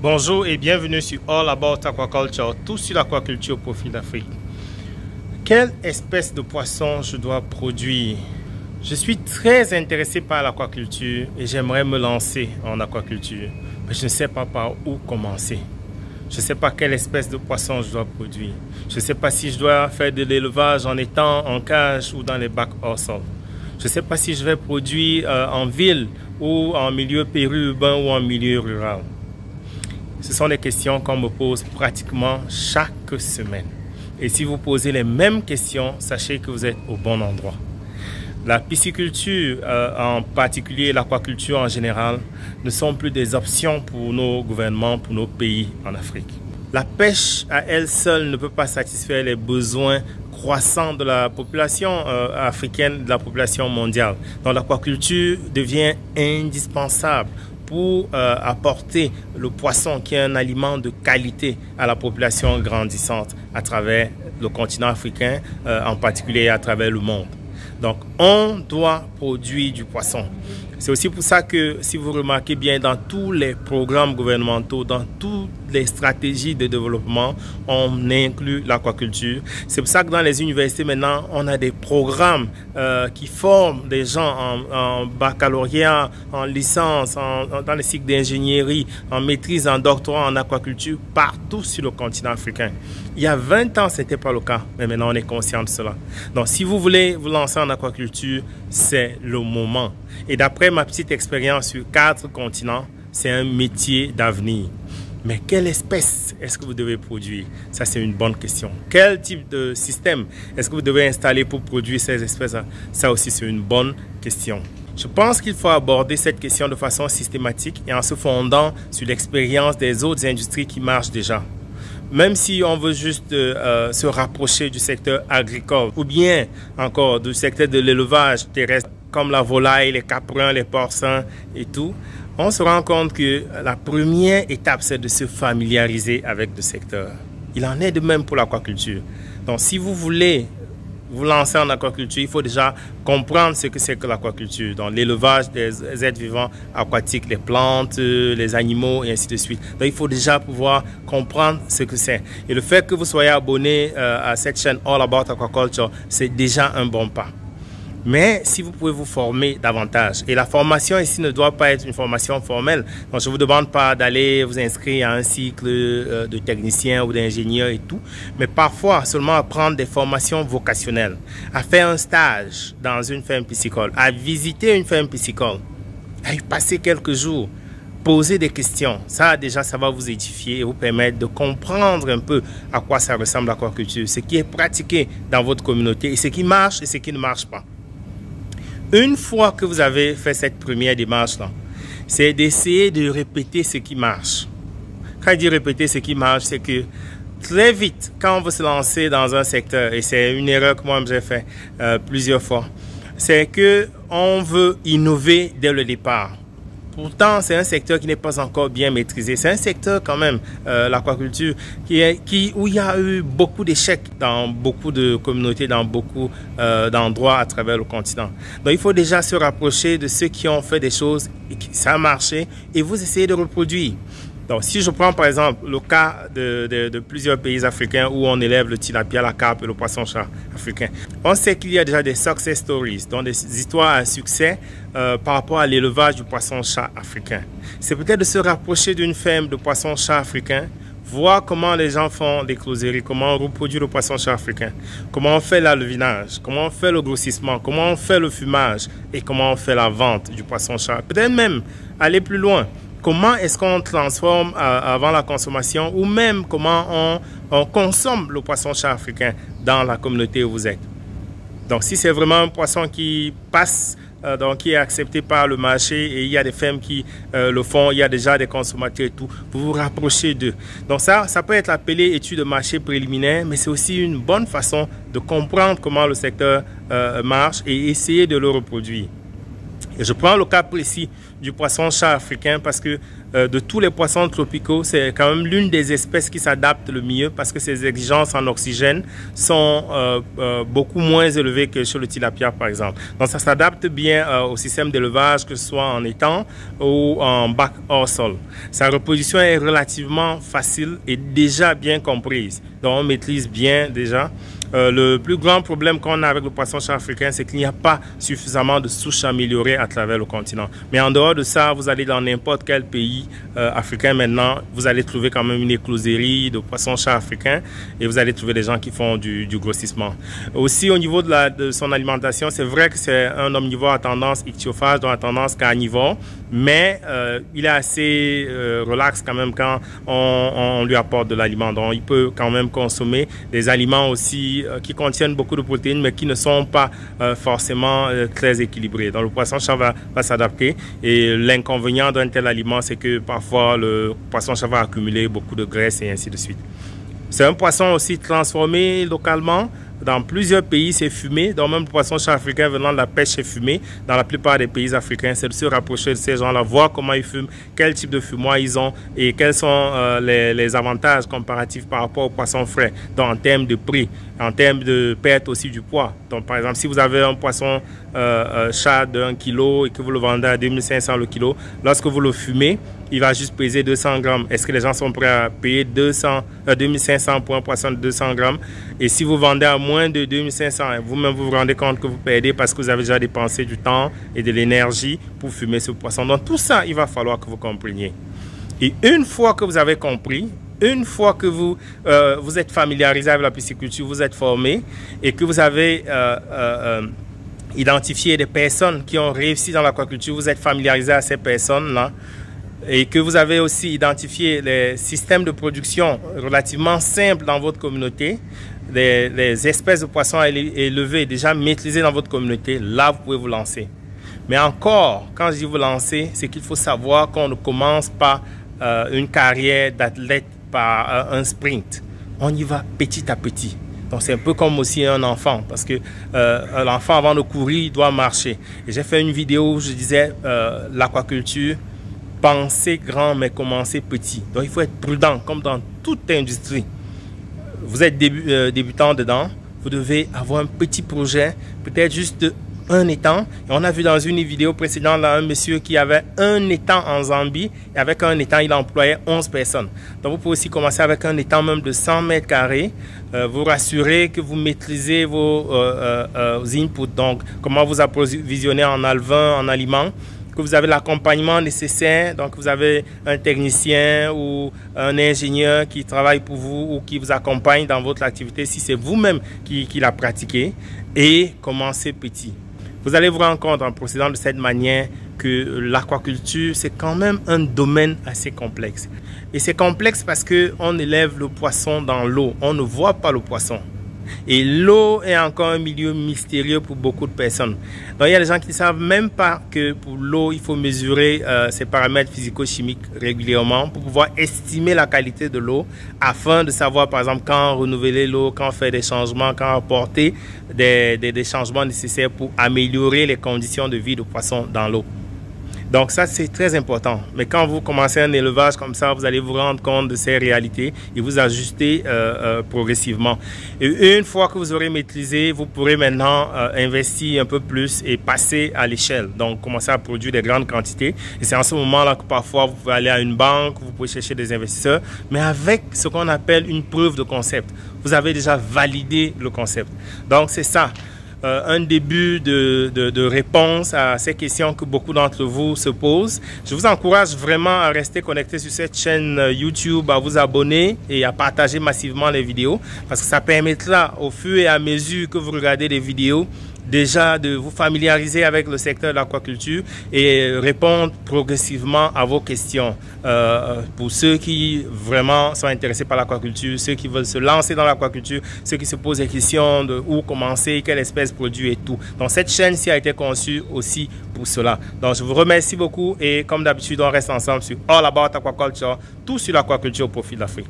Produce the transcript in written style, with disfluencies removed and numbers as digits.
Bonjour et bienvenue sur All About Aquaculture, tout sur l'aquaculture au profit d'Afrique. Quelle espèce de poisson je dois produire? Je suis très intéressé par l'aquaculture et j'aimerais me lancer en aquaculture, mais je ne sais pas par où commencer. Je ne sais pas quelle espèce de poisson je dois produire. Je ne sais pas si je dois faire de l'élevage en étang, en cage ou dans les bacs hors sol. Je ne sais pas si je vais produire en ville ou en milieu périurbain ou en milieu rural. Ce sont des questions qu'on me pose pratiquement chaque semaine. Et si vous posez les mêmes questions, sachez que vous êtes au bon endroit. La pisciculture, en particulier l'aquaculture en général, ne sont plus des options pour nos gouvernements, pour nos pays en Afrique. La pêche à elle seule ne peut pas satisfaire les besoins croissants de la population africaine, de la population mondiale. Donc l'aquaculture devient indispensable pour apporter le poisson qui est un aliment de qualité à la population grandissante à travers le continent africain, en particulier à travers le monde. Donc, on doit produire du poisson. C'est aussi pour ça que, si vous remarquez bien, dans tous les programmes gouvernementaux, dans toutes les stratégies de développement, on inclut l'aquaculture. C'est pour ça que dans les universités, maintenant, on a des programmes qui forment des gens en baccalauréat, en licence, dans les cycles d'ingénierie, en maîtrise, en doctorat, en aquaculture, partout sur le continent africain. Il y a 20 ans, ce n'était pas le cas, mais maintenant, on est conscient de cela. Donc, si vous voulez vous lancer en aquaculture, c'est le moment. Et d'après ma petite expérience sur 4 continents, c'est un métier d'avenir. Mais quelle espèce est-ce que vous devez produire? Ça, c'est une bonne question. Quel type de système est-ce que vous devez installer pour produire ces espèces-là? Ça aussi, c'est une bonne question. Je pense qu'il faut aborder cette question de façon systématique et en se fondant sur l'expérience des autres industries qui marchent déjà. Même si on veut juste se rapprocher du secteur agricole ou bien encore du secteur de l'élevage terrestre, comme la volaille, les caprins, les porcins et tout, on se rend compte que la première étape, c'est de se familiariser avec le secteur. Il en est de même pour l'aquaculture. Donc, si vous voulez vous lancer en aquaculture, il faut déjà comprendre ce que c'est que l'aquaculture. Donc, l'élevage des êtres vivants aquatiques, les plantes, les animaux et ainsi de suite. Donc, il faut déjà pouvoir comprendre ce que c'est. Et le fait que vous soyez abonné à cette chaîne All About Aquaculture, c'est déjà un bon pas. Mais si vous pouvez vous former davantage, et la formation ici ne doit pas être une formation formelle, donc je ne vous demande pas d'aller vous inscrire à un cycle de technicien ou d'ingénieur et tout, mais parfois seulement à prendre des formations vocationnelles, à faire un stage dans une ferme piscicole, à visiter une ferme piscicole, à y passer quelques jours, poser des questions. Ça déjà, ça va vous édifier et vous permettre de comprendre un peu à quoi ça ressemble l'aquaculture, ce qui est pratiqué dans votre communauté et ce qui marche et ce qui ne marche pas. Une fois que vous avez fait cette première démarche-là, c'est d'essayer de répéter ce qui marche. Quand je dis répéter ce qui marche, c'est que très vite, quand on veut se lancer dans un secteur, et c'est une erreur que moi j'ai fait plusieurs fois, c'est qu'on veut innover dès le départ. Pourtant, c'est un secteur qui n'est pas encore bien maîtrisé. C'est un secteur quand même, l'aquaculture, où il y a eu beaucoup d'échecs dans beaucoup de communautés, dans beaucoup d'endroits à travers le continent. Donc, il faut déjà se rapprocher de ceux qui ont fait des choses et que ça a marché et vous essayez de reproduire. Donc, si je prends par exemple le cas de plusieurs pays africains où on élève le tilapia, la carpe et le poisson-chat africain, on sait qu'il y a déjà des success stories, donc des histoires à succès par rapport à l'élevage du poisson-chat africain. C'est peut-être de se rapprocher d'une ferme de poisson-chat africain, voir comment les gens font des closeries, comment on reproduit le poisson-chat africain, comment on fait l'alevinage, comment on fait le grossissement, comment on fait le fumage et comment on fait la vente du poisson-chat. Peut-être même aller plus loin. Comment est-ce qu'on transforme avant la consommation ou même comment on consomme le poisson-chat africain dans la communauté où vous êtes. Donc, si c'est vraiment un poisson qui passe, donc qui est accepté par le marché et il y a des fermes qui le font, il y a déjà des consommateurs et tout, vous vous rapprochez d'eux. Donc, ça peut être appelé étude de marché préliminaire, mais c'est aussi une bonne façon de comprendre comment le secteur marche et essayer de le reproduire. Et je prends le cas précis du poisson-chat africain parce que de tous les poissons tropicaux, c'est quand même l'une des espèces qui s'adapte le mieux parce que ses exigences en oxygène sont beaucoup moins élevées que sur le tilapia par exemple. Donc ça s'adapte bien au système d'élevage, que ce soit en étang ou en bac hors sol. Sa reproduction est relativement facile et déjà bien comprise. Donc on maîtrise bien déjà. Le plus grand problème qu'on a avec le poisson-chat africain, c'est qu'il n'y a pas suffisamment de souches améliorées à travers le continent. Mais en dehors de ça, vous allez dans n'importe quel pays africain maintenant, vous allez trouver quand même une écloserie de poisson-chat africain et vous allez trouver des gens qui font du grossissement. Aussi, au niveau de son alimentation, c'est vrai que c'est un omnivore à tendance ichthyophage, donc à tendance carnivore, mais il est assez relax quand même quand on lui apporte de l'aliment. Donc, il peut quand même consommer des aliments aussi qui contiennent beaucoup de protéines, mais qui ne sont pas forcément très équilibrés. Donc, le poisson-chat va s'adapter. Et l'inconvénient d'un tel aliment, c'est que parfois, le poisson-chat va accumuler beaucoup de graisse et ainsi de suite. C'est un poisson aussi transformé localement. Dans plusieurs pays, c'est fumé. Donc, même le poisson-chat africain venant de la pêche est fumé. Dans la plupart des pays africains, c'est de se rapprocher de ces gens-là, voir comment ils fument, quel type de fumoir ils ont et quels sont les avantages comparatifs par rapport au poisson frais. Donc, en termes de prix, en termes de perte aussi du poids. Donc, par exemple, si vous avez un poisson chat de 1 kg et que vous le vendez à 2500 le kilo, lorsque vous le fumez, il va juste peser 200 grammes. Est-ce que les gens sont prêts à payer 2500 pour un poisson de 200 grammes? Et si vous vendez à moins de 2500, vous-même vous rendez compte que vous perdez parce que vous avez déjà dépensé du temps et de l'énergie pour fumer ce poisson. Donc tout ça, il va falloir que vous compreniez. Et une fois que vous avez compris, une fois que vous êtes familiarisé avec la pisciculture, vous êtes formé et que vous avez identifié des personnes qui ont réussi dans l'aquaculture, vous êtes familiarisé à ces personnes-là, et que vous avez aussi identifié les systèmes de production relativement simples dans votre communauté, les espèces de poissons élevées déjà maîtrisées dans votre communauté, là vous pouvez vous lancer. Mais encore, quand je dis vous lancer, c'est qu'il faut savoir qu'on ne commence pas une carrière d'athlète par un sprint. On y va petit à petit. Donc c'est un peu comme aussi un enfant, parce que l'enfant avant de courir, il doit marcher. Et j'ai fait une vidéo où je disais l'aquaculture, pensez grand mais commencez petit. Donc il faut être prudent comme dans toute industrie. Vous êtes débutant dedans, vous devez avoir un petit projet, peut-être juste un étang. Et on a vu dans une vidéo précédente là, un monsieur qui avait un étang en Zambie et avec un étang il employait 11 personnes. Donc vous pouvez aussi commencer avec un étang même de 100 mètres carrés. Vous rassurez que vous maîtrisez vos inputs, donc comment vous approvisionner en alevin, en aliments, que vous avez l'accompagnement nécessaire, donc vous avez un technicien ou un ingénieur qui travaille pour vous ou qui vous accompagne dans votre activité si c'est vous-même qui la pratiquez, et commencez petit. Vous allez vous rendre compte en procédant de cette manière que l'aquaculture, c'est quand même un domaine assez complexe. Et c'est complexe parce qu'on élève le poisson dans l'eau, on ne voit pas le poisson. Et l'eau est encore un milieu mystérieux pour beaucoup de personnes. Donc il y a des gens qui ne savent même pas que pour l'eau, il faut mesurer ses paramètres physico-chimiques régulièrement pour pouvoir estimer la qualité de l'eau afin de savoir par exemple quand renouveler l'eau, quand faire des changements, quand apporter des changements nécessaires pour améliorer les conditions de vie du poisson dans l'eau. Donc ça, c'est très important. Mais quand vous commencez un élevage comme ça, vous allez vous rendre compte de ces réalités et vous ajuster progressivement. Et une fois que vous aurez maîtrisé, vous pourrez maintenant investir un peu plus et passer à l'échelle. Donc, commencer à produire des grandes quantités. Et c'est en ce moment-là que parfois, vous pouvez aller à une banque, vous pouvez chercher des investisseurs, mais avec ce qu'on appelle une preuve de concept. Vous avez déjà validé le concept. Donc, c'est ça. Un début de réponse à ces questions que beaucoup d'entre vous se posent. Je vous encourage vraiment à rester connecté sur cette chaîne YouTube, à vous abonner et à partager massivement les vidéos parce que ça permettra au fur et à mesure que vous regardez les vidéos déjà de vous familiariser avec le secteur de l'aquaculture et répondre progressivement à vos questions. Pour ceux qui vraiment sont intéressés par l'aquaculture, ceux qui veulent se lancer dans l'aquaculture, ceux qui se posent des questions de où commencer, quelle espèce produire et tout. Donc cette chaîne-ci a été conçue aussi pour cela. Donc je vous remercie beaucoup et comme d'habitude, on reste ensemble sur All About Aquaculture, tout sur l'aquaculture au profit de l'Afrique.